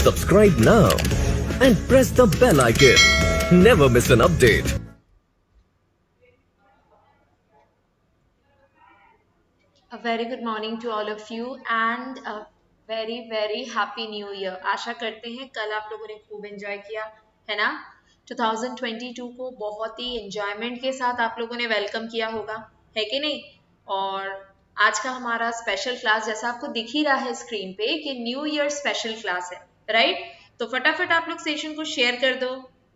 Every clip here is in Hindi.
Subscribe now and press the bell icon. Never miss an update. A very good morning to all of you and a very happy new year. आशा करते हैं कल आप लोगों ने खूब एंजॉय किया है ना। 2022 को बहुत ही एंजॉयमेंट के साथ आप लोगों ने वेलकम किया होगा, है कि नहीं। और आज का हमारा स्पेशल क्लास जैसा आपको दिख ही रहा है स्क्रीन पे कि न्यू ईयर स्पेशल क्लास है, राइट। तो फटाफट आप लोग सेशन को शेयर कर दो।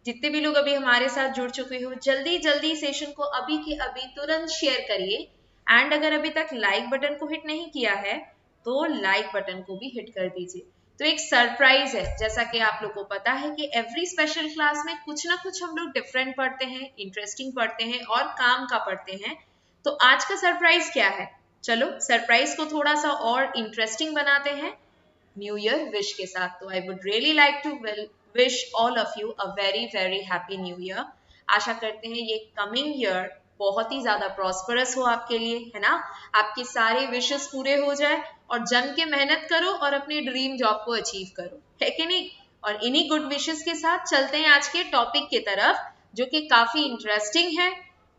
जितने भी लोग अभी हमारे साथ जुड़ चुके हो जल्दी सेशन को अभी के अभी तुरंत शेयर करिए। एंड अगर अभी तक लाइक बटन को हिट नहीं किया है तो लाइक बटन को भी हिट कर दीजिए। तो एक सरप्राइज है, जैसा कि आप लोग को पता है कि एवरी स्पेशल क्लास में कुछ ना कुछ हम लोग डिफरेंट पढ़ते हैं, इंटरेस्टिंग पढ़ते हैं और काम का पढ़ते हैं। तो आज का सरप्राइज क्या है, चलो सरप्राइज को थोड़ा सा और इंटरेस्टिंग बनाते हैं न्यू ईयर विश के साथ। तो I would really like to wish all of you a very happy new year. आशा करते हैं ये कमिंग ईयर बहुत ही ज्यादा प्रॉस्परस हो आपके लिए, है ना। आपके सारे विशेस पूरे हो जाए और जम के मेहनत करो और अपने ड्रीम जॉब को अचीव करो, है कि नहीं। और इन्हीं गुड विशेस के साथ चलते हैं आज के टॉपिक की तरफ, जो कि काफी इंटरेस्टिंग है।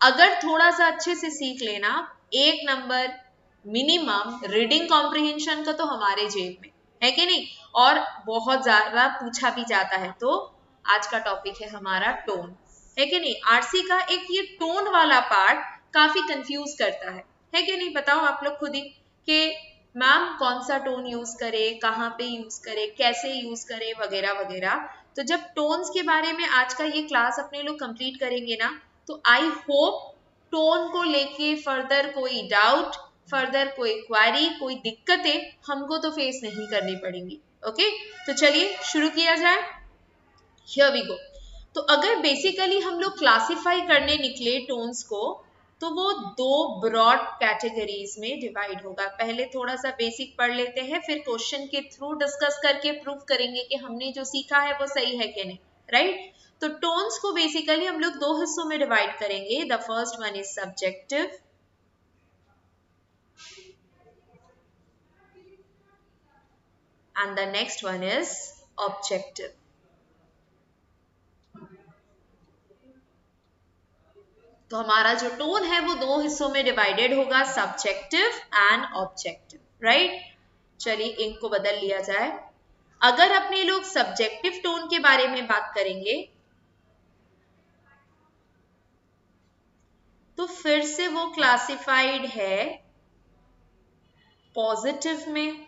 अगर थोड़ा सा अच्छे से सीख लेना, एक नंबर मिनिमम रीडिंग कॉम्प्रिहेंशन का तो हमारे जेब में है कि नहीं। और बहुत ज्यादा पूछा भी जाता है। तो आज का टॉपिक है हमारा टोन, है कि नहीं। आरसी का एक ये टोन वाला पार्ट काफी कंफ्यूज करता है कि नहीं। बताओ आप लोग खुद ही कि मैम कौन सा टोन यूज करे, कहाँ पे यूज करे, कैसे यूज करे, वगैरह वगैरह। तो जब टोन्स के बारे में आज का ये क्लास अपने लोग कंप्लीट करेंगे ना, तो आई होप टोन को लेके फर्दर कोई डाउट, फर्दर कोई क्वेरी, कोई दिक्कतें हमको तो फेस नहीं करनी पड़ेंगी। ओके, तो चलिए शुरू किया जाए। Here we go. तो अगर बेसिकली हम लोग क्लासिफाई करने निकले टोन्स को, तो वो दो ब्रॉड कैटेगरीज में डिवाइड होगा। पहले थोड़ा सा बेसिक पढ़ लेते हैं, फिर क्वेश्चन के थ्रू डिस्कस करके प्रूव करेंगे कि हमने जो सीखा है वो सही है कि नहीं, राइट। तो टोन्स को बेसिकली हम लोग दो हिस्सों में डिवाइड करेंगे। The first one is subjective and the next one is objective. तो हमारा जो टोन है वो दो हिस्सों में डिवाइडेड होगा, सब्जेक्टिव एंड ऑब्जेक्टिव, राइट। चलिए इनको बदल लिया जाए। अगर अपने लोग सब्जेक्टिव टोन के बारे में बात करेंगे तो फिर से वो क्लासिफाइड है पॉजिटिव में,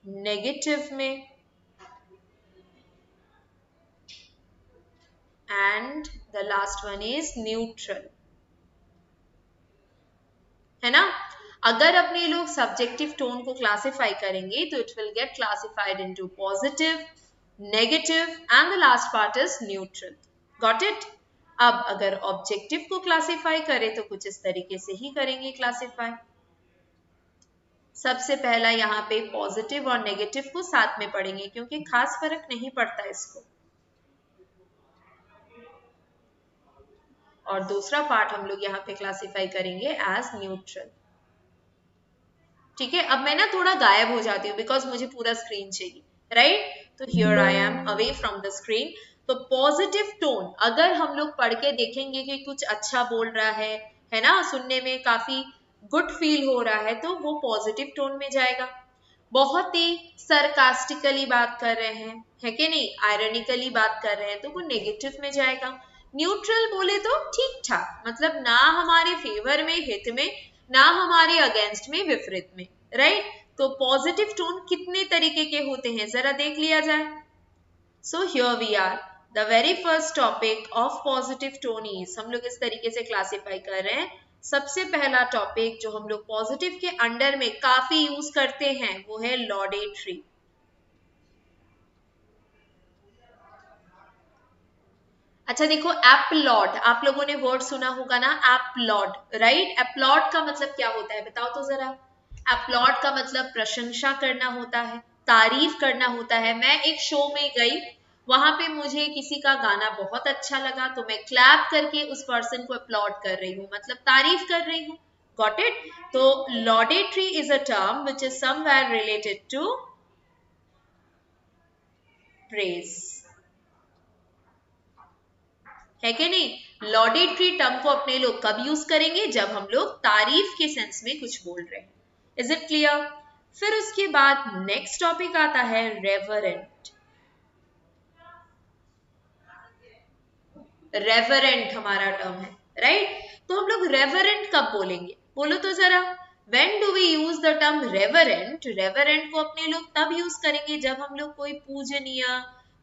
नेगेटिव में and the last one is neutral, है ना। अगर अपने लोग सब्जेक्टिव टोन को क्लासिफाई करेंगे तो it will get classified into positive, negative and the last part is neutral. Got it. अब अगर ऑब्जेक्टिव को क्लासिफाई करें तो कुछ इस तरीके से ही करेंगे क्लासिफाई। सबसे पहला यहाँ पे पॉजिटिव और नेगेटिव को साथ में पढ़ेंगे क्योंकि खास फर्क नहीं पड़ता इसको। और दूसरा पार्ट हम लोग यहाँ पे क्लासिफाई करेंगे एज न्यूट्रल। ठीक है, अब मैं ना थोड़ा गायब हो जाती हूँ बिकॉज मुझे पूरा स्क्रीन चाहिए, राइट। तो here I am away from the screen. तो पॉजिटिव टोन अगर हम लोग पढ़ के देखेंगे कि कुछ अच्छा बोल रहा है ना, सुनने में काफी गुड फील हो रहा है, तो वो पॉजिटिव टोन में जाएगा। बहुत ही सरकास्टिकली बात कर रहे हैं, है कि नहीं, आयरनिकली बात कर रहे हैं, तो वो नेगेटिव में जाएगा। न्यूट्रल बोले तो ठीक ठाक, मतलब ना हमारे फेवर में, हित में, ना हमारे अगेंस्ट में, विपरीत में, राइट। तो पॉजिटिव टोन कितने तरीके के होते हैं जरा देख लिया जाए। So here we are, the very first topic of positive tone is, हम लोग इस तरीके से क्लासिफाई कर रहे हैं। सबसे पहला टॉपिक जो हम लोग पॉजिटिव के अंडर में काफी यूज करते हैं वो है लॉडेटरी। अच्छा देखो, एप्लॉड, आप लोगों ने वर्ड सुना होगा ना, एप्लॉड, राइट। एप्लॉड का मतलब क्या होता है बताओ तो जरा। एप्लॉड का मतलब प्रशंसा करना होता है, तारीफ करना होता है। मैं एक शो में गई, वहां पे मुझे किसी का गाना बहुत अच्छा लगा तो मैं क्लैप करके उस पर्सन को अपलॉड कर रही हूँ, मतलब तारीफ कर रही हूँ, Got it? तो laudatory is a term which is somewhere related to praise. है कि नहीं? लॉडेटरी टर्म को अपने लोग कब यूज करेंगे? जब हम लोग तारीफ के सेंस में कुछ बोल रहे हैं. Is it clear? फिर उसके बाद नेक्स्ट टॉपिक आता है रेवरेंट. रेवरेंट हमारा टर्म है, राइट? तो हम लोग रेवरेंट कब बोलेंगे? बोलो तो जरा. When do we use the term reverent? Reverent को अपने लोग तब यूज करेंगे जब हम लोग कोई पूजनीय,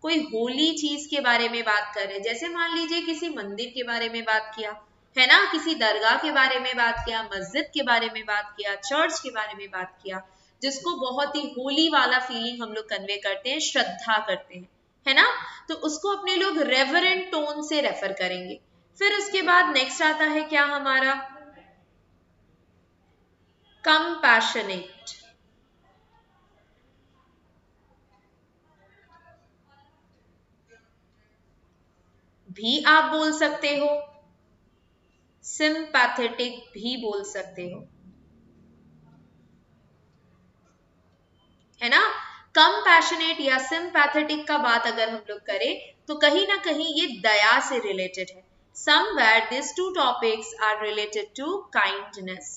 कोई होली चीज के बारे में बात कर रहे हैं. जैसे मान लीजिए किसी मंदिर के बारे में बात किया है ना, किसी दरगाह के बारे में बात किया, मस्जिद के बारे में बात किया, चर्च के बारे में बात किया, जिसको बहुत ही होली वाला फीलिंग हम लोग कन्वे करते हैं, श्रद्धा करते हैं, है ना? तो उसको अपने लोग रेवरेंट टोन से रेफर करेंगे. फिर उसके बाद नेक्स्ट आता है क्या हमारा? कंपैशनेट. भी आप बोल सकते हो, सिंपैथेटिक भी बोल सकते हो, है ना? कंपैशनेट या सिंपैथेटिक का बात अगर हम लोग करें तो कहीं ना कहीं ये दया से रिलेटेड है. Somewhere this two topics are related to kindness,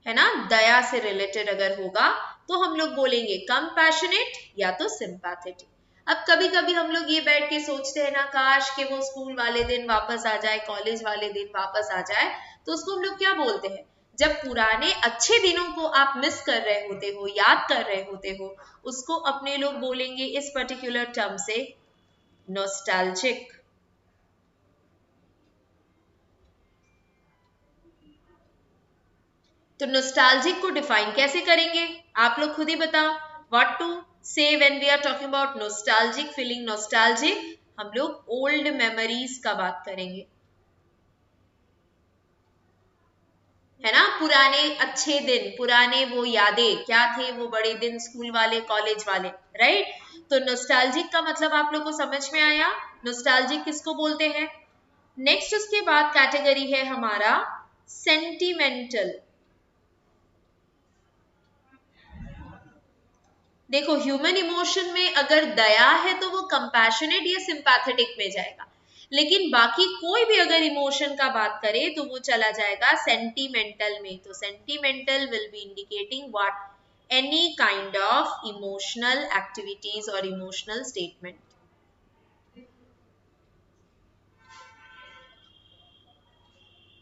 है ना? दया से रिलेटेड अगर होगा तो हम लोग बोलेंगे कंपैशनेट या तो सिंपैथेटिक. अब कभी कभी हम लोग ये बैठ के सोचते हैं ना, काश कि वो स्कूल वाले दिन वापस आ जाए, कॉलेज वाले दिन वापस आ जाए. तो उसको हम लोग क्या बोलते हैं? जब पुराने अच्छे दिनों को आप मिस कर रहे होते हो, याद कर रहे होते हो, उसको अपने लोग बोलेंगे इस पर्टिकुलर टर्म से नॉस्टैल्जिक. तो नॉस्टैल्जिक को डिफाइन कैसे करेंगे? आप लोग खुद ही बताओ. What to say when we are talking about nostalgic feeling? Nostalgic हम लोग ओल्ड मेमोरीज का बात करेंगे, है ना? पुराने अच्छे दिन, पुराने वो यादें क्या थे, वो बड़े दिन स्कूल वाले, कॉलेज वाले, राइट? तो नॉस्टैल्जिक का मतलब आप लोग को समझ में आया. नॉस्टैल्जिक किसको बोलते हैं? नेक्स्ट उसके बाद कैटेगरी है हमारा सेंटिमेंटल. देखो, ह्यूमन इमोशन में अगर दया है तो वो कंपैशनेट या सिंपैथेटिक में जाएगा, लेकिन बाकी कोई भी अगर इमोशन का बात करे तो वो चला जाएगा सेंटिमेंटल में. तो sentimental will be indicating what? Any kind of emotional activities और इमोशनल स्टेटमेंट,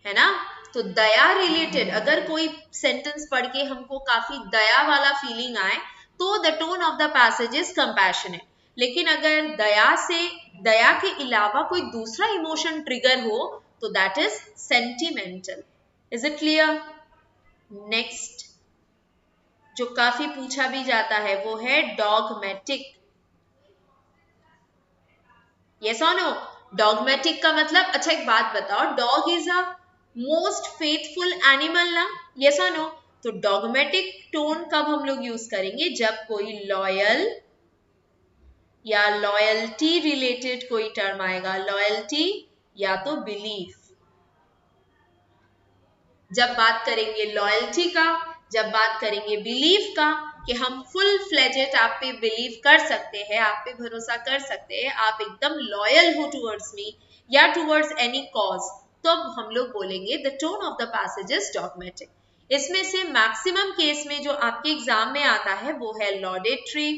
है ना? तो दया रिलेटेड अगर कोई सेंटेंस पढ़ के हमको काफी दया वाला फीलिंग आए तो the tone of the passage is compassionate. लेकिन अगर दया के अलावा कोई दूसरा इमोशन ट्रिगर हो तो that is sentimental. Is it clear? Next जो काफी पूछा भी जाता है वो है डॉगमेटिक. यस और नो? डॉगमेटिक का मतलब, अच्छा एक बात बताओ, dog is a most faithful animal ना? यस और नो? तो डॉगमेटिक टोन कब हम लोग यूज करेंगे? जब कोई लॉयल या लॉयल्टी रिलेटेड कोई टर्म आएगा. लॉयल्टी या तो बिलीफ. जब बात करेंगे लॉयल्टी का, जब बात करेंगे बिलीफ का, कि हम फुल फ्लेजेड आप पे बिलीव कर सकते हैं, आप पे भरोसा कर सकते हैं, आप एकदम लॉयल हो टुवर्ड्स मी या टुवर्ड्स एनी कॉज, तो अब हम लोग बोलेंगे the tone of the passage is dogmatic. इसमें से मैक्सिमम केस में जो आपके एग्जाम में आता है वो है लॉडेटरी,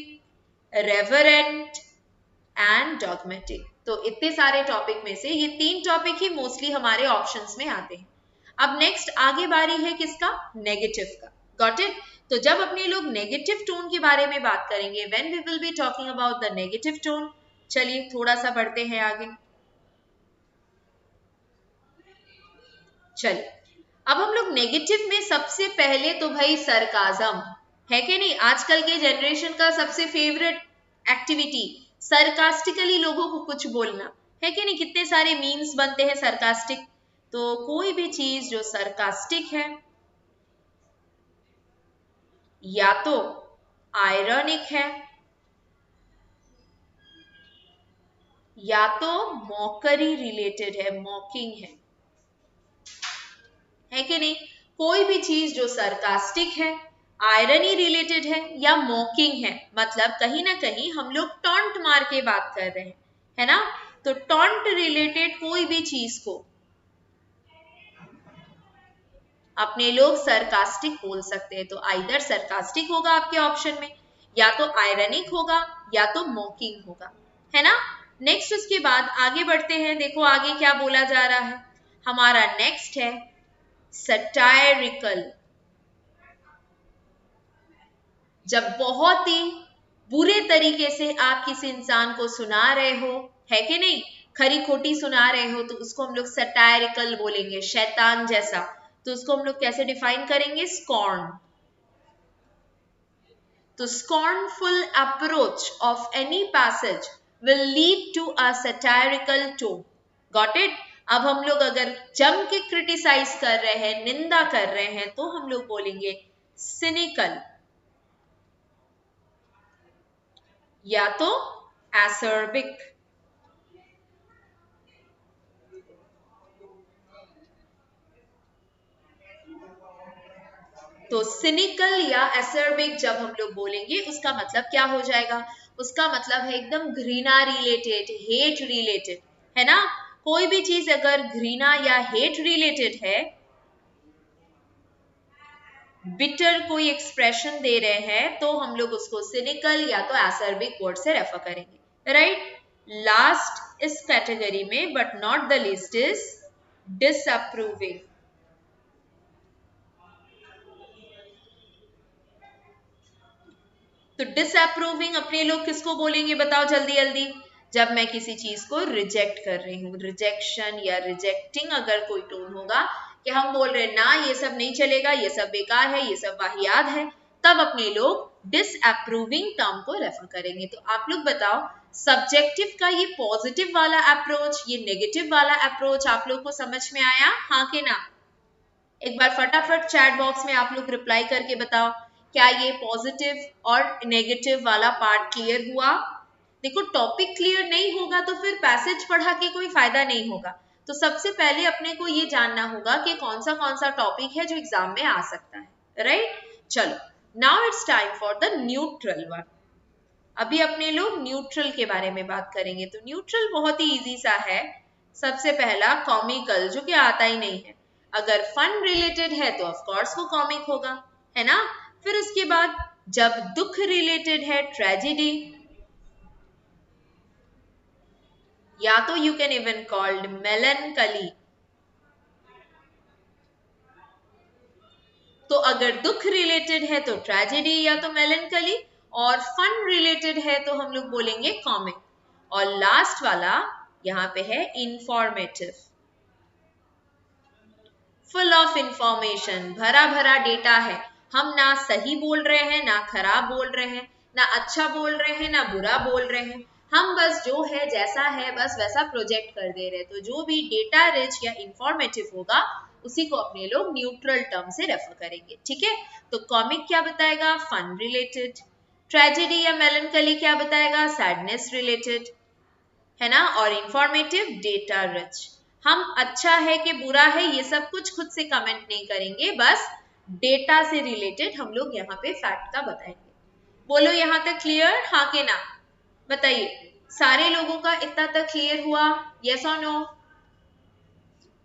रेवरेंट एंड डॉगमेटिक. तो इतने सारे टॉपिक में से ये 3 टॉपिक ही मोस्टली हमारे ऑप्शंस में आते हैं. अब नेक्स्ट आगे बारी है किसका? नेगेटिव का. Got it? तो जब अपने लोग नेगेटिव टोन के बारे में बात करेंगे, when we will be talking about the negative tone, चलिए थोड़ा सा बढ़ते हैं आगे. चलिए अब हम लोग नेगेटिव में सबसे पहले तो भाई सरकाजम है कि नहीं? आजकल के जनरेशन का सबसे फेवरेट एक्टिविटी सरकास्टिकली लोगों को कुछ बोलना, है कि नहीं? कितने सारे मीम्स बनते हैं सरकास्टिक. तो कोई भी चीज जो सरकास्टिक है या तो आयरनिक है या तो मॉकरी रिलेटेड है, मॉकिंग है. है कि नहीं? कोई भी चीज जो सरकास्टिक है, आयरनी रिलेटेड है या मॉकिंग है, मतलब कहीं ना कहीं हम लोग टॉन्ट मार के बात कर रहे हैं, है ना? तो टॉन्ट रिलेटेड कोई भी चीज को अपने लोग सरकास्टिक बोल सकते हैं। तो आइदर सरकास्टिक होगा आपके ऑप्शन में, या तो आयरनिक होगा, या तो मॉकिंग होगा, है ना? नेक्स्ट उसके बाद आगे बढ़ते हैं। देखो आगे क्या बोला जा रहा है। हमारा नेक्स्ट है सटायरिकल। जब बहुत ही बुरे तरीके से आप किसी इंसान को सुना रहे हो, है कि नहीं, खरी खोटी सुना रहे हो, तो उसको हम लोग सटायरिकल बोलेंगे, शैतान जैसा। तो उसको हम लोग कैसे डिफाइन करेंगे? स्कॉर्न। तो scornful approach of any passage will lead to a satirical tone. Got it? अब हम लोग अगर जम के क्रिटिसाइज कर रहे हैं, निंदा कर रहे हैं, तो हम लोग बोलेंगे cynical या तो acerbic। तो सिनिकल या एसर्बिक जब हम लोग बोलेंगे, उसका मतलब क्या हो जाएगा? उसका मतलब है एकदम घृणा रिलेटेड, हेट रिलेटेड, है ना? कोई भी चीज अगर घृणा या हेट रिलेटेड है, बिटर कोई एक्सप्रेशन दे रहे हैं, तो हम लोग उसको सिनिकल या तो एसर्बिक वर्ड से रेफर करेंगे, राइट? लास्ट इस कैटेगरी में but not the least is disapproving. तो डिसअप्रूविंग अपने लोग किसको बोलेंगे? बताओ जल्दी जल्दी। जब मैं किसी चीज को रिजेक्ट कर रही हूँ, रिजेक्शन या रिजेक्टिंग अगर कोई टोन होगा कि हम बोल रहे हैं ना ये सब नहीं चलेगा, ये सब बेकार है, ये सब वाहियात है, तब अपने लोग डिसअप्रूविंग टर्म को रेफर करेंगे। तो आप लोग बताओ, सब्जेक्टिव का ये पॉजिटिव वाला अप्रोच, ये नेगेटिव वाला अप्रोच आप लोग को समझ में आया, हाँ कि ना? एक बार फटाफट चैट बॉक्स में आप लोग रिप्लाई करके बताओ, क्या ये पॉजिटिव और नेगेटिव वाला पार्ट क्लियर हुआ? देखो टॉपिक क्लियर नहीं होगा तो फिर पैसेज पढ़ा के कोई फायदा नहीं होगा। तो सबसे पहले अपने को ये जानना होगा कि कौन सा टॉपिक है जो एग्जाम में आ सकता है, राइट? चलो now it's time for the neutral one. अभी अपने लोग न्यूट्रल के बारे में बात करेंगे। तो न्यूट्रल बहुत ही इजी सा है। सबसे पहला कॉमिकल, जो कि आता ही नहीं है। अगर फन रिलेटेड है तो ऑफ कोर्स वो कॉमिक होगा, है ना? फिर उसके बाद जब दुख रिलेटेड है, ट्रेजेडी, या तो यू कैन इवन कॉल्ड मेलनकली। तो अगर दुख रिलेटेड है तो ट्रेजेडी या तो मेलनकली, और फन रिलेटेड है तो हम लोग बोलेंगे कॉमिक। और लास्ट वाला यहां पे है इंफॉर्मेटिव, फुल ऑफ इंफॉर्मेशन, भरा भरा डेटा है। हम ना सही बोल रहे हैं, ना खराब बोल रहे हैं, ना अच्छा बोल रहे हैं, ना बुरा बोल रहे हैं। हम बस जो है जैसा है बस वैसा प्रोजेक्ट कर दे रहे हैं। तो जो भी डेटा रिच या इंफॉर्मेटिव होगा उसी को अपने लोग न्यूट्रल टर्म से रेफर करेंगे, ठीक है? तो कॉमिक क्या बताएगा? Fun related. ट्रेजेडी या मेलनकली क्या बताएगा? सैडनेस रिलेटेड, है ना? और इंफॉर्मेटिव डेटा रिच। हम अच्छा है कि बुरा है ये सब कुछ खुद से कमेंट नहीं करेंगे, बस डेटा से रिलेटेड हम लोग यहाँ पे फैक्ट का बताएंगे। बोलो यहाँ तक क्लियर, हाँ के ना? बताइए, सारे लोगों का इतना तक क्लियर हुआ? यस और नो?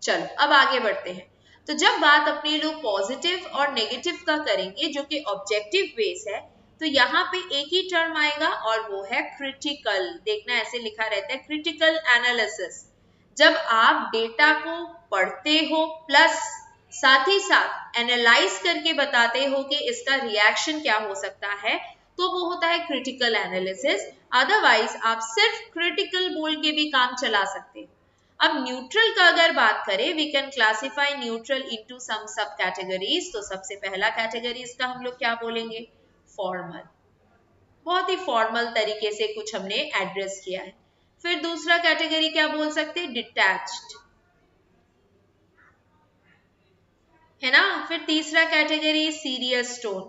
चलो अब आगे बढ़ते हैं। तो जब बात अपने लोग पॉजिटिव और नेगेटिव का करेंगे, जो कि ऑब्जेक्टिव बेस है, तो यहाँ पे एक ही टर्म आएगा और वो है क्रिटिकल। देखना ऐसे लिखा रहता है, क्रिटिकल एनालिसिस। जब आप डेटा को पढ़ते हो प्लस साथ ही साथ एनालाइज करके बताते हो कि इसका रिएक्शन क्या हो सकता है, तो वो होता है क्रिटिकल एनालिसिस। अदरवाइज आप सिर्फ क्रिटिकल बोल के भी काम चला सकते हैं। अब न्यूट्रल का अगर बात करें, we can classify neutral into some subcategories. तो सबसे पहला कैटेगरी इसका हम लोग क्या बोलेंगे? फॉर्मल। बहुत ही फॉर्मल तरीके से कुछ हमने एड्रेस किया है। फिर दूसरा कैटेगरी क्या बोल सकते हैं? डिटैच्ड, है ना? फिर तीसरा कैटेगरी सीरियस टोन,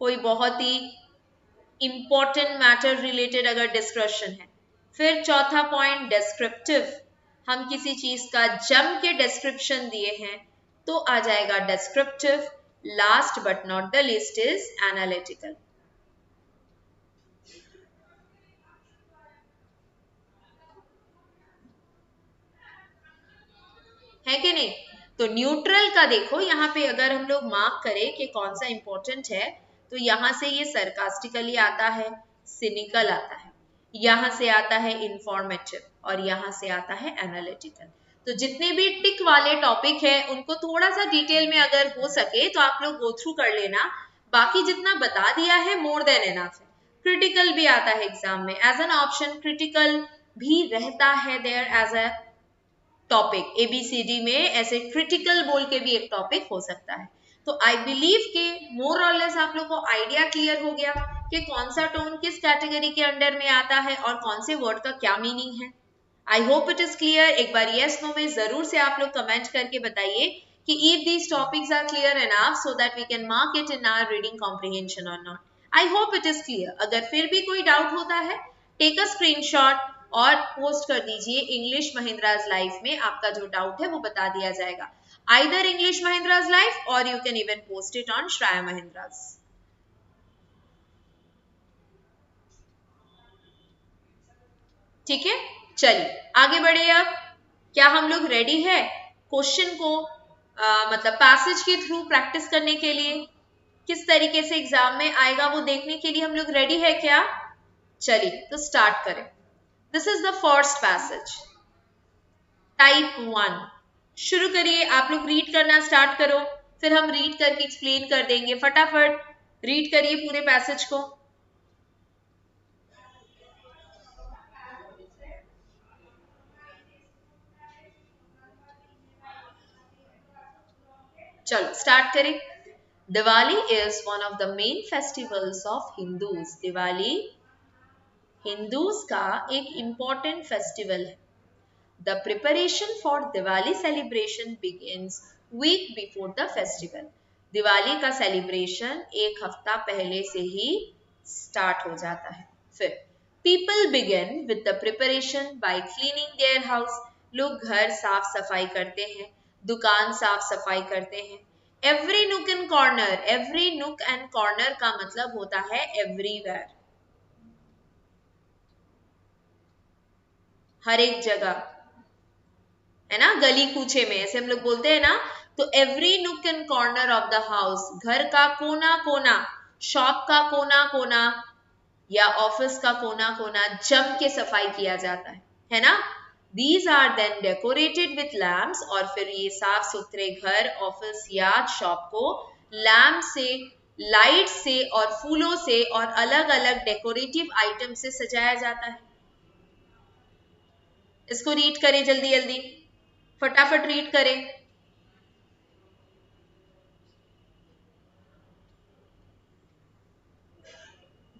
कोई बहुत ही इंपॉर्टेंट मैटर रिलेटेड अगर डिस्कशन है। फिर चौथा पॉइंट डिस्क्रिप्टिव, हम किसी चीज का जम के डिस्क्रिप्शन दिए हैं तो आ जाएगा descriptive, last but not the least is analytical. है कि नहीं? तो न्यूट्रल का देखो यहाँ पे अगर हम लोग मार्क करें कि कौन सा इंपॉर्टेंट है, तो यहाँ से ये सरकास्टिकली आता है, सिनिकल आता है, यहाँ से आता है इंफॉर्मेटिव और यहाँ से आता है एनालिटिकल। तो जितने भी टिक वाले टॉपिक है उनको थोड़ा सा डिटेल में अगर हो सके तो आप लोग गो थ्रू कर लेना। बाकी जितना बता दिया है मोर देन एनफ है। क्रिटिकल भी आता है एग्जाम में एज एन ऑप्शन, क्रिटिकल भी रहता है there as a topic. A B C D में ऐसे क्रिटिकल बोल के भी एक टॉपिक हो सकता है। तो आई बिलीव के मोर और लेस आप लोग को आइडिया क्लियर हो गया कि कौन सा टोन किस कैटेगरी के अंडर में आता है और कौन से वर्ड का क्या मीनिंग है। आई होप इट इज क्लियर। एक बार यस नो में जरूर से आप लोग कमेंट करके बताइए कि if these topics are clear enough so that we can mark it in our reading comprehension और not. I hope it is clear. अगर फिर भी कोई डाउट होता है, टेक अ स्क्रीनशॉट और पोस्ट कर दीजिए इंग्लिश महिंद्राज लाइफ में। आपका जो डाउट है वो बता दिया जाएगा, आइदर इंग्लिश महिंद्राज लाइफ और you can even post it on Shreya Mahindra's. ठीक है, चलिए आगे बढ़े। अब क्या हम लोग रेडी है क्वेश्चन को मतलब पैसेज के थ्रू प्रैक्टिस करने के लिए? किस तरीके से एग्जाम में आएगा वो देखने के लिए हम लोग रेडी है क्या? चलिए तो स्टार्ट करें। This is the first passage, type 1। शुरू करिए, आप लोग रीड करना स्टार्ट करो, फिर हम रीड करके एक्सप्लेन कर देंगे। फटाफट रीड करिए पूरे पैसेज को। चलो स्टार्ट करें। Diwali is one of the main festivals of Hindus. Diwali Hindus का एक इंपॉर्टेंट फेस्टिवल है। The preparation for Diwali celebration begins week before the festival. Diwali का सेलिब्रेशन एक हफ्ता पहले से ही स्टार्ट हो जाता है। फिर people begin with the preparation by cleaning their house. लोग घर साफ सफाई करते हैं, दुकान साफ सफाई करते हैं। Every nook and corner, every nook and corner का मतलब होता है everywhere, हर एक जगह, है ना, गली कूचे में ऐसे हम लोग बोलते हैं ना। तो एवरी नुक and corner of the house, घर का कोना कोना, शॉप का कोना कोना या ऑफिस का कोना कोना जम के सफाई किया जाता है ना। These are then decorated with lamps, और फिर ये साफ सुथरे घर, ऑफिस या शॉप को लैम्प से, लाइट से और फूलों से और अलग अलग डेकोरेटिव आइटम से सजाया जाता है। इसको रीड करें जल्दी जल्दी, फटाफट रीड करें।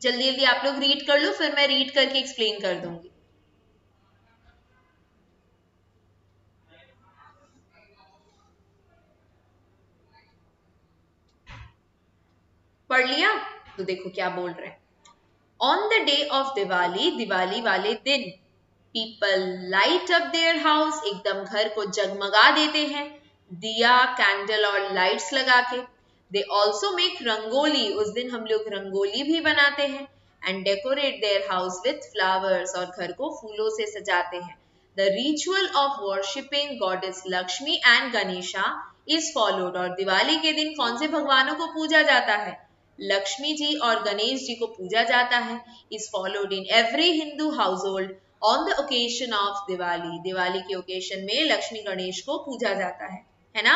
जल्दी जल्दी आप लोग रीड कर लो, फिर मैं रीड करके एक्सप्लेन कर दूंगी। पढ़ लिया? तो देखो क्या बोल रहे हैं। On the day of Diwali, Diwali वाले दिन, people light up their house, एकदम घर को जगमगा देते हैं, दिया, कैंडल और लाइट्स लगा के। दे ऑल्सो मेक रंगोली, उस दिन हम लोग रंगोली भी बनाते हैं। And decorate their house with flowers, और घर को फूलों से सजाते हैं। The ritual of worshipping goddess Lakshmi and Ganesha is followed, और दिवाली के दिन कौन से भगवानों को पूजा जाता है? लक्ष्मी जी और गणेश जी को पूजा जाता है। Is followed in every Hindu house hold on the occasion of Diwali, Diwali के ओकेजन में लक्ष्मी गणेश को पूजा जाता है ना।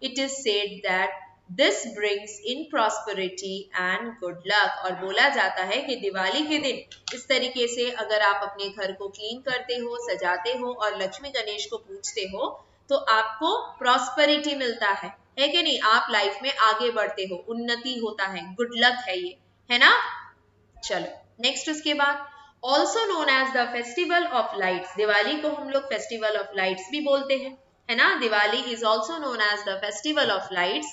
It is said that this brings in prosperity and good luck, और बोला जाता है कि दिवाली के दिन इस तरीके से अगर आप अपने घर को क्लीन करते हो, सजाते हो और लक्ष्मी गणेश को पूजते हो तो आपको प्रॉस्पेरिटी मिलता है कि नहीं? आप लाइफ में आगे बढ़ते हो, उन्नति होता है, गुड लक है ये, है ना। चलो नेक्स्ट, उसके बाद also known as the festival of lights, Diwali को हम लोग फेस्टिवल ऑफ लाइट्स भी बोलते हैं, है ना। Diwali is also known as the festival of lights.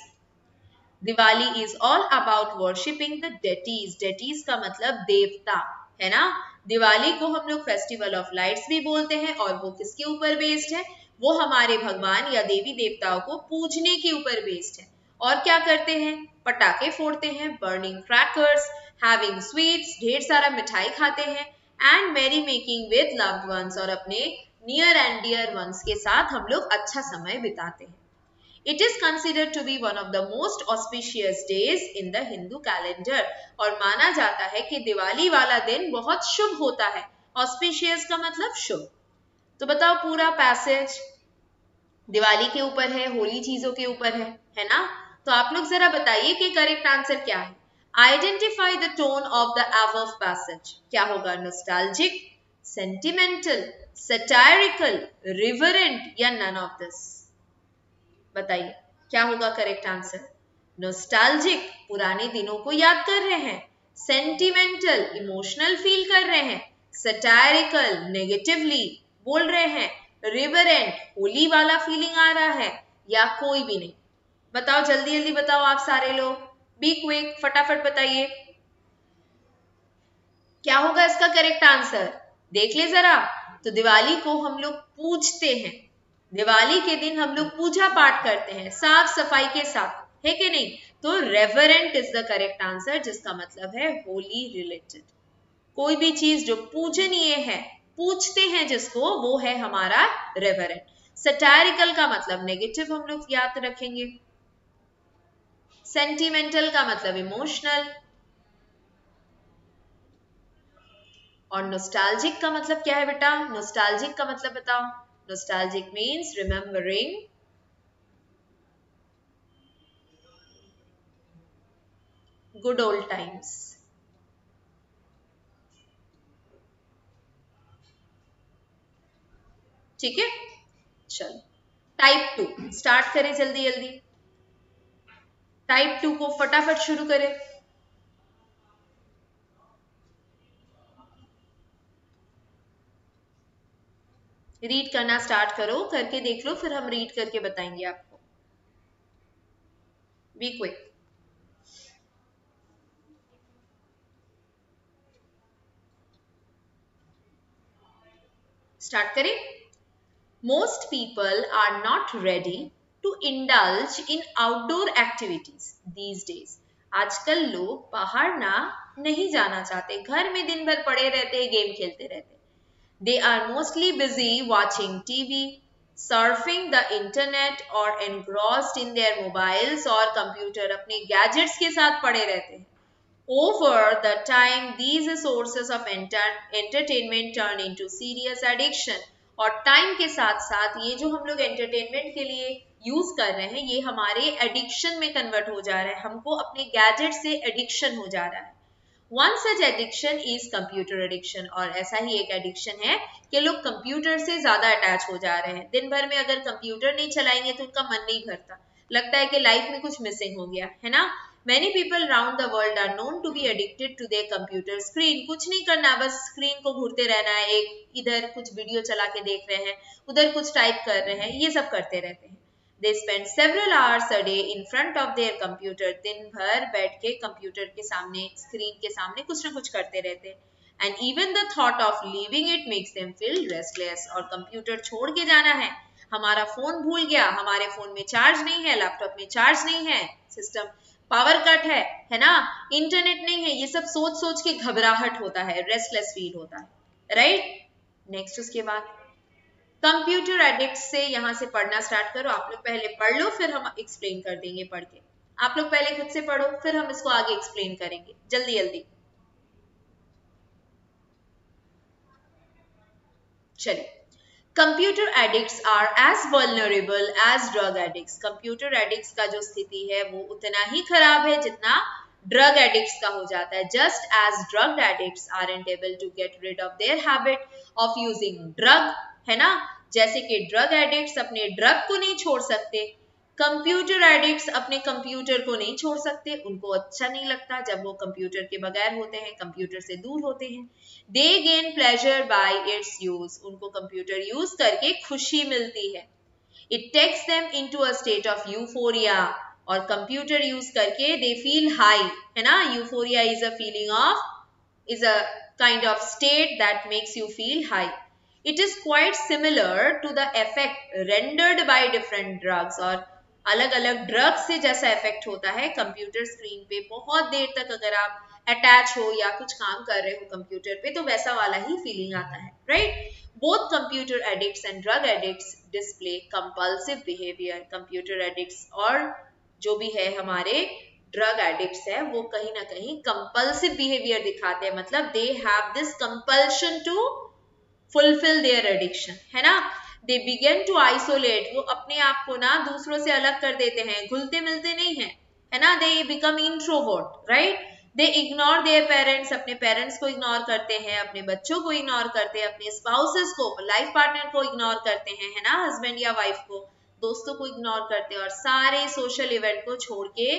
Diwali is all about worshipping the deities, deities का मतलब देवता, है ना। दिवाली को हम लोग फेस्टिवल ऑफ लाइट्स भी बोलते हैं, और वो किसके ऊपर बेस्ड है? वो हमारे भगवान या देवी देवताओं को पूजने के ऊपर बेस्ड है। और क्या करते हैं, पटाखे फोड़ते हैं, बर्निंग क्रैकर्स, हैविंग स्वीट्स, ढेर सारा मिठाई खाते हैं, and merry making with loved ones, और अपने नियर एंड डियर वंस के साथ हम लोग अच्छा समय बिताते हैं। It is considered to be one of the most auspicious days in the Hindu calendar, और माना जाता है कि दिवाली वाला दिन बहुत शुभ होता है। Auspicious का मतलब शुभ। तो बताओ, पूरा पैसेज दिवाली के ऊपर है, होली चीजों के ऊपर है ना? तो आप लोग जरा बताइए कि करेक्ट आंसर क्या है। Identify the tone of the above passage। क्या होगा? नॉस्टैल्जिक, सेंटिमेंटल, सटायरिकल, रिवरेंट, या नन ऑफ दिस? बताइए क्या होगा करेक्ट आंसर। नॉस्टैल्जिक, पुराने दिनों को याद कर रहे हैं, सेंटिमेंटल, इमोशनल फील कर रहे हैं, सटायरिकल, नेगेटिवली बोल रहे हैं, रिवरेंट, होली वाला फीलिंग आ रहा है, या कोई भी नहीं? बताओ, जल्दी जल्दी बताओ आप सारे लोग, बी क्विक, फटाफट बताइए क्या होगा इसका करेक्ट आंसर। देख ले जरा, तो दिवाली को हम लोग पूजते हैं, दिवाली के दिन हम लोग पूजा पाठ करते हैं साफ सफाई के साथ, है कि नहीं? तो reverent is the correct answer, जिसका मतलब है होली रिलेटेड। कोई भी चीज जो पूजनीय है, पूछते हैं जिसको, वो है हमारा रेवरेंट। सटायरिकल का मतलब नेगेटिव हम लोग याद रखेंगे, सेंटिमेंटल का मतलब इमोशनल, और नॉस्टैल्जिक का मतलब क्या है बेटा? नॉस्टैल्जिक का मतलब बताओ। Nostalgic means remembering good old times. ठीक है, चलो टाइप 2 स्टार्ट करें जल्दी जल्दी। टाइप 2 को फटाफट शुरू करें। रीड करना स्टार्ट करो, करके देख लो, फिर हम रीड करके बताएंगे आपको। Be quick. स्टार्ट करें। Most people are not ready to indulge in outdoor activities these days. आजकल लोग बाहर ना नहीं जाना चाहते, घर में दिन भर पड़े रहते, गेम खेलते रहते। They are mostly busy watching TV, surfing the internet, or engrossed in their mobiles और computer, अपने gadgets के साथ पड़े रहते हैं। Over the time, these sources of entertainment turn into serious addiction. और टाइम के साथ साथ ये जो हम लोग एंटरटेनमेंट के लिए यूज कर रहे हैं, ये हमारे एडिक्शन में कन्वर्ट हो जा रहा है, हमको अपने गैजेट से एडिक्शन हो जा रहा है। One such addiction is computer addiction, और ऐसा ही एक एडिक्शन है कि लोग कंप्यूटर से ज्यादा अटैच हो जा रहे हैं। दिन भर में अगर कंप्यूटर नहीं चलाएंगे तो उनका मन नहीं भरता, लगता है कि लाइफ में कुछ मिसिंग हो गया है ना। Many people around the world are known to be addicted to their computer screen. कुछ नहीं करना, बस स्क्रीन को घूरते रहना है, एक इधर कुछ वीडियो चला के देख रहे हैं, उधर कुछ टाइप कर रहे हैं, ये सब करते रहते हैं। They spend several hours a day in front of their computer. दिन भर बैठ के कंप्यूटर के सामने, स्क्रीन के सामने कुछ ना कुछ करते रहते हैं। And even the thought of leaving it makes them feel restless. और कंप्यूटर छोड़ के जाना है, हमारा फोन भूल गया, हमारे फोन में चार्ज नहीं है, लैपटॉप में चार्ज नहीं है, सिस्टम पावर कट है ना, इंटरनेट नहीं है, ये सब सोच सोच के घबराहट होता है, रेस्टलेस फील होता है, राइट? नेक्स्ट उसके बाद कंप्यूटर एडिक्ट से यहां से पढ़ना स्टार्ट करो। आप लोग पहले पढ़ लो, फिर हम एक्सप्लेन कर देंगे पढ़ के। आप लोग पहले खुद से पढ़ो, फिर हम इसको आगे एक्सप्लेन करेंगे, जल्दी जल्दी। चलिए, computer addicts are as vulnerable as drug addicts. Computer addicts का जो स्थिति है वो उतना ही खराब है जितना ड्रग एडिक्ट्स का हो जाता है। Just as drug addicts aren't able to get rid of their habit of using drug, है ना, जैसे कि ड्रग एडिक्ट्स अपने ड्रग को नहीं छोड़ सकते, कंप्यूटर एडिक्ट्स अपने कंप्यूटर को नहीं छोड़ सकते, उनको अच्छा नहीं लगता जब वो कंप्यूटर के बगैर होते हैं, कंप्यूटर से दूर होते हैं। They gain pleasure by its use, उनको कंप्यूटर यूज करके खुशी मिलती है। It takes them into a state of euphoria, और कंप्यूटर यूज करके दे फील हाई, है ना। Euphoria is a feeling of, is a kind of state that makes you feel high. It is quite similar to the effect rendered by different drugs, और अलग अलग ड्रग्स से जैसा इफेक्ट होता है कंप्यूटर स्क्रीन पे बहुत देर तक अगर आप अटैच हो या कुछ काम कर रहे हो कंप्यूटर पे, तो वैसा वाला ही फीलिंग आता है, right? Both computer addicts and drug addicts display compulsive behaviour. Computer addicts और जो भी है हमारे ड्रग एडिक्ट्स है, वो कहीं ना कहीं कंपल्सिव बिहेवियर दिखाते हैं, मतलब they have this compulsion to fulfil their addiction, है ना? दे बिगेन टू आइसोलेट, वो अपने आप को ना दूसरों से अलग कर देते हैं, घुलते मिलते नहीं है, है ना? They become introvert, right? They ignore their parents, अपने पेरेंट्स को इग्नोर करते हैं, अपने बच्चों को इग्नोर करते हैं, अपने स्पाउसेस को, लाइफ पार्टनर को इग्नोर करते हैं, है ना? हस्बैंड या वाइफ को, दोस्तों को इग्नोर करते हैं, और सारे सोशल इवेंट को छोड़ के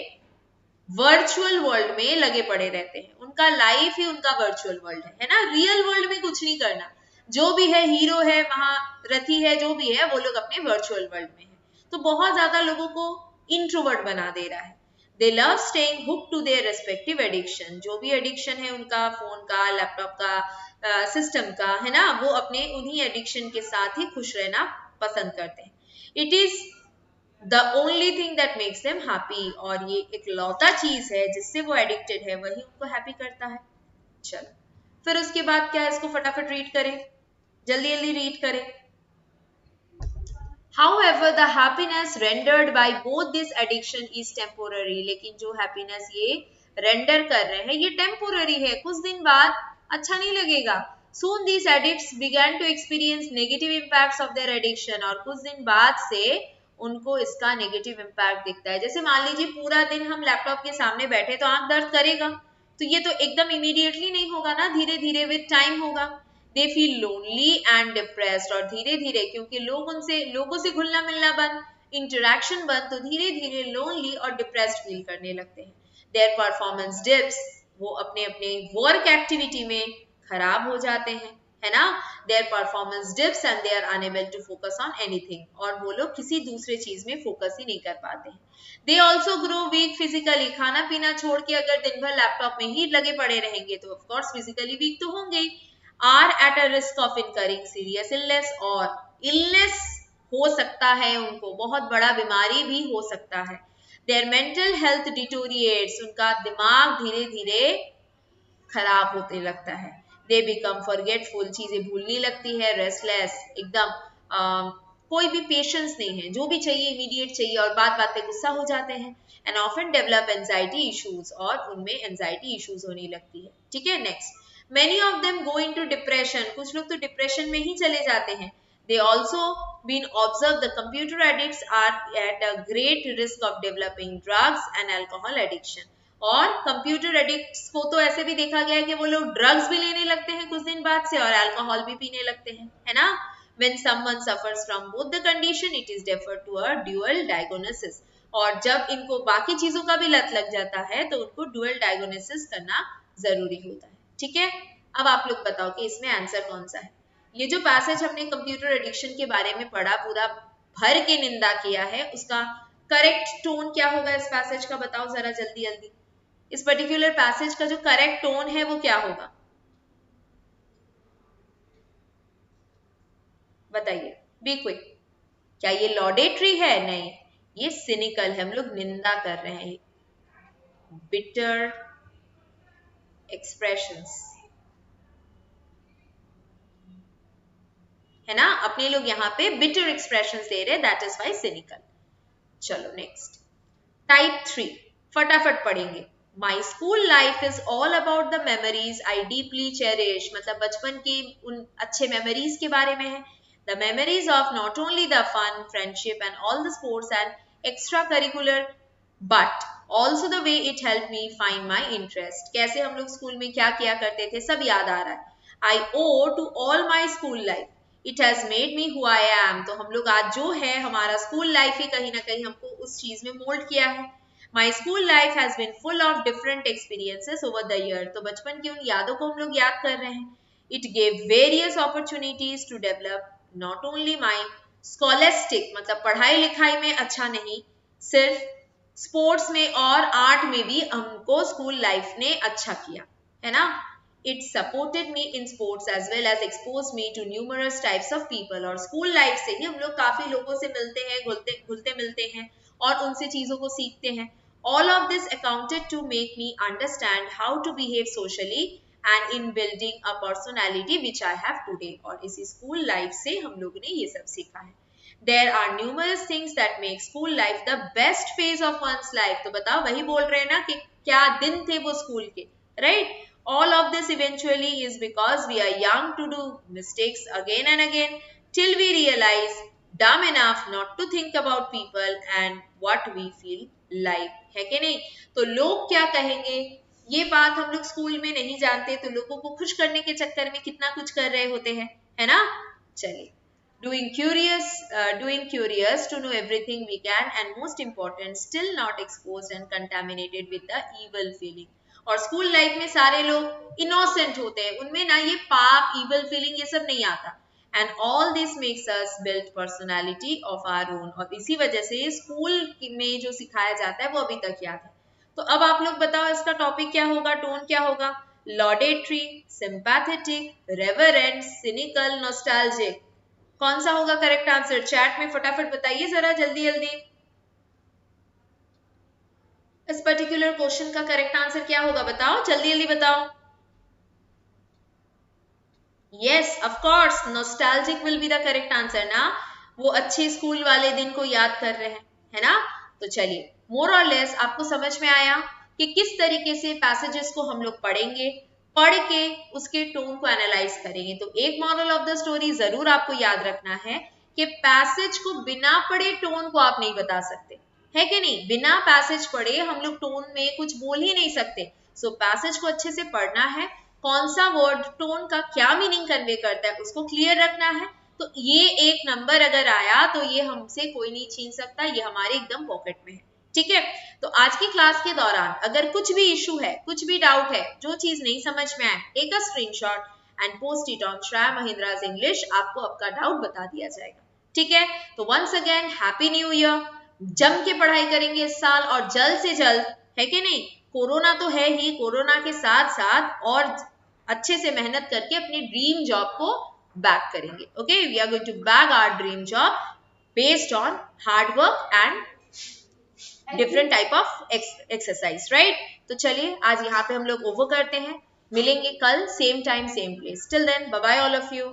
वर्चुअल वर्ल्ड में लगे पड़े रहते हैं। उनका लाइफ ही उनका वर्चुअल वर्ल्ड है ना? रियल वर्ल्ड में कुछ नहीं करना। जो भी है, हीरो है, महारथी है, जो भी है, वो लोग अपने वर्चुअल वर्ल्ड में है। तो बहुत ज्यादा लोगों को इंट्रोवर्ट बना दे रहा है। They love staying hook to their respective addiction, जो भी एडिक्शन है उनका, फोन का, लैपटॉप का, सिस्टम का, है ना, वो अपने उन्हीं एडिक्शन के साथ ही खुश रहना पसंद करते हैं। It is the only thing that makes them happy, और ये एक लौता चीज है जिससे वो एडिक्टेड है, वही उनको हैप्पी करता है। चलो, फिर उसके बाद क्या है, इसको फटाफट रीड करें, जल्दी जल्दी रीड करें। However, the happiness rendered by both this addiction is temporary, लेकिन जो हैप्पीनेस ये रेंडर कर रहे हैं ये टेम्पोररी है, कुछ दिन बाद अच्छा नहीं लगेगा। Soon these addicts began to experience negative impacts of their addiction, और कुछ दिन बाद से उनको इसका नेगेटिव इम्पैक्ट दिखता है। जैसे मान लीजिए पूरा दिन हम लैपटॉप के सामने बैठे तो आंख दर्द करेगा, तो ये तो एकदम इमीडिएटली नहीं होगा ना, धीरे धीरे विद टाइम होगा। They feel lonely and depressed, और धीरे धीरे क्योंकि लोगों से घुलना मिलना बंद, इंटरेक्शन बंद, तो धीरे धीरे लोनली और डिप्रेस्ड फील करने लगते हैं। देयर परफॉर्मेंस डिप्स, वो अपने अपने वर्क एक्टिविटी में खराब हो जाते हैं, है ना? Their performance dips and they are unable to focus on anything, और वो लोग किसी दूसरे चीज में फोकस ही नहीं कर पाते हैं। They also grow weak physically, खाना पीना छोड़ के अगर दिन भर लैपटॉप में ही लगे पड़े रहेंगे तो ऑफकोर्स फिजिकली वीक तो होंगे ही। Are at a risk of incurring serious illness, और इलनेस हो सकता है उनको, बहुत बड़ा बीमारी भी हो सकता है। देयर मेंटल हेल्थ डिटोरिएट्स, उनका दिमाग धीरे धीरे खराब होने लगता है। दे बिकम फॉरगेटफुल, चीजें भूलने लगती है, रेस्टलेस, एकदम कोई भी पेशेंस नहीं है, जो भी चाहिए इमीडिएट चाहिए, और बात बात पे गुस्सा हो जाते हैं। And often develop anxiety issues, और उनमें एंजाइटी इश्यूज होने लगती है। ठीक है, next, many of them go into depression, कुछ लोग तो डिप्रेशन में ही चले जाते हैं। they also been observed the computer addicts are at a great risk of developing drugs and alcohol addiction, और कंप्यूटर एडिक्ट्स को तो ऐसे भी देखा गया है कि वो लोग ड्रग्स भी लेने लगते हैं कुछ दिन बाद से, और अल्कोहल भी पीने लगते हैं, है ना? when someone suffers from both the condition it is referred to a dual diagnosis, और जब इनको बाकी चीजों का भी लत लग जाता है तो उनको डुअल डायग्नोसिस करना जरूरी होता है। ठीक है, अब आप लोग बताओ कि इसमें आंसर कौन सा है। ये जो पैसेज हमने कंप्यूटर एडिक्शन के बारे में पढ़ा, पूरा भर के निंदा किया है, उसका करेक्ट टोन क्या होगा इस पैसेज का, बताओ जरा जल्दी जल्दी। इस पर्टिकुलर पैसेज का जो करेक्ट टोन है वो क्या होगा, बताइए, बी क्विक। क्या ये लॉडेटरी है? नहीं, ये सिनिकल है, हम लोग निंदा कर रहे हैं। बिटर एक्सप्रेशंस, है ना, अपने लोग यहाँ पे बिटर एक्सप्रेशंस दे रहे हैं, दैट इज वाई सिनिकल। चलो नेक्स्ट, टाइप 3 फटाफट पढ़ेंगे। माई school life is all about the memories I deeply cherish, मतलब बचपन की उन अच्छे मेमोरीज के बारे में है। The memories of not only the fun, friendship and all the sports and extra curricular, but also the way it help me find my interest. कैसे हम लोग स्कूल में क्या किया करते थे सब याद आ रहा है। I owe to all my school life, it has made me who I am, तो हम लोग आज जो है, हमारा स्कूल लाइफ ही कहीं ना कहीं हमको उस चीज में मोल्ड किया है। My school life has been full of different experiences over the year, तो बचपन की उन यादों को हम लोग याद कर रहे हैं। It gave various opportunities to develop not only my scholastic, मतलब पढ़ाई लिखाई में अच्छा नहीं, सिर्फ स्पोर्ट्स में और आर्ट में भी हमको स्कूल लाइफ ने अच्छा किया, है ना? It supported me in sports as well as exposed me to numerous types of people. और स्कूल लाइफ से ही हम लोग काफी लोगों से मिलते हैं, घुलते मिलते हैं और उनसे चीजों को सीखते हैं. All of this accounted to make me understand how to behave socially and in building a personality which I have today. और इसी स्कूल लाइफ से हम लोगों ने ये सब सीखा है. There are numerous things that make school life the best phase of one's life. तो बताओ, वही बोल रहे हैं ना कि क्या दिन थे वो स्कूल के, right? All of this eventually is because we are young to do mistakes again and again till we realize dumb enough not to think about people and what we feel like. है कि नहीं? तो लोग क्या कहेंगे ये बात हम लोग स्कूल में नहीं जानते, तो लोगों को खुश करने के चक्कर में कितना कुछ कर रहे होते हैं, है ना? चलिए, doing curious to know everything we can, and most important, still not exposed and contaminated with the evil feeling. और स्कूल लाइफ में सारे लोग इनोसेंट होते हैं, उनमें ना ये पाप, इवल फीलिंग ये सब नहीं आता. And all this makes us build personality of our own. और इसी वजह से स्कूल में जो सिखाया जाता है वो अभी तक याद है. तो अब आप लोग बताओ इसका टॉपिक क्या होगा, टोन क्या होगा? लॉडेटरी, सिंपैथेटिक, रेवरेंट, सिनिकल, नॉस्टैल्जिक. कौन सा होगा करेक्ट आंसर? चैट में फटाफट बताइए जरा, जल्दी जल्दी. इस पर्टिकुलर क्वेश्चन का करेक्ट आंसर क्या होगा? बताओ, जल्दी जल्दी बताओ. Yes, of course, nostalgic will be the correct answer ना. वो अच्छे स्कूल वाले दिन को याद कर रहे हैं, है ना? तो चलिए, मोर और लेस आपको समझ में आया कि किस तरीके से पैसेजेस को हम लोग पढ़ेंगे, पढ़ के उसके टोन को एनालाइज करेंगे. तो एक मॉरल ऑफ द स्टोरी जरूर आपको याद रखना है कि पैसेज को बिना पढ़े टोन को आप नहीं बता सकते, है कि नहीं? बिना पैसेज पढ़े हम लोग टोन में कुछ बोल ही नहीं सकते. सो पैसेज को अच्छे से पढ़ना है, कौन सा वर्ड टोन का क्या मीनिंग कन्वे करता है उसको क्लियर रखना है. तो ये एक नंबर अगर आया तो ये हमसे कोई नहीं छीन सकता, ये हमारे एकदम पॉकेट में है. ठीक है? तो आज की क्लास के दौरान अगर कुछ भी इशू है, कुछ भी डाउट है, जो चीज नहीं समझ में आए, take a screenshot and post it on Shreya Mahindra's English. आपको आपका डाउट बता दिया जाएगा. ठीक है? तो once again happy new year. जम के पढ़ाई करेंगे इस साल और जल्द से जल्द, है कि नहीं? कोरोना तो है ही, कोरोना के साथ साथ और अच्छे से मेहनत करके अपनी ड्रीम जॉब को बैक करेंगे. Okay, we are going to back our dream job based on hard work and different type of exercise, right? तो चलिए, आज यहाँ पे हम लोग ओवर करते हैं. मिलेंगे कल same time same place. Till then, bye bye all of you.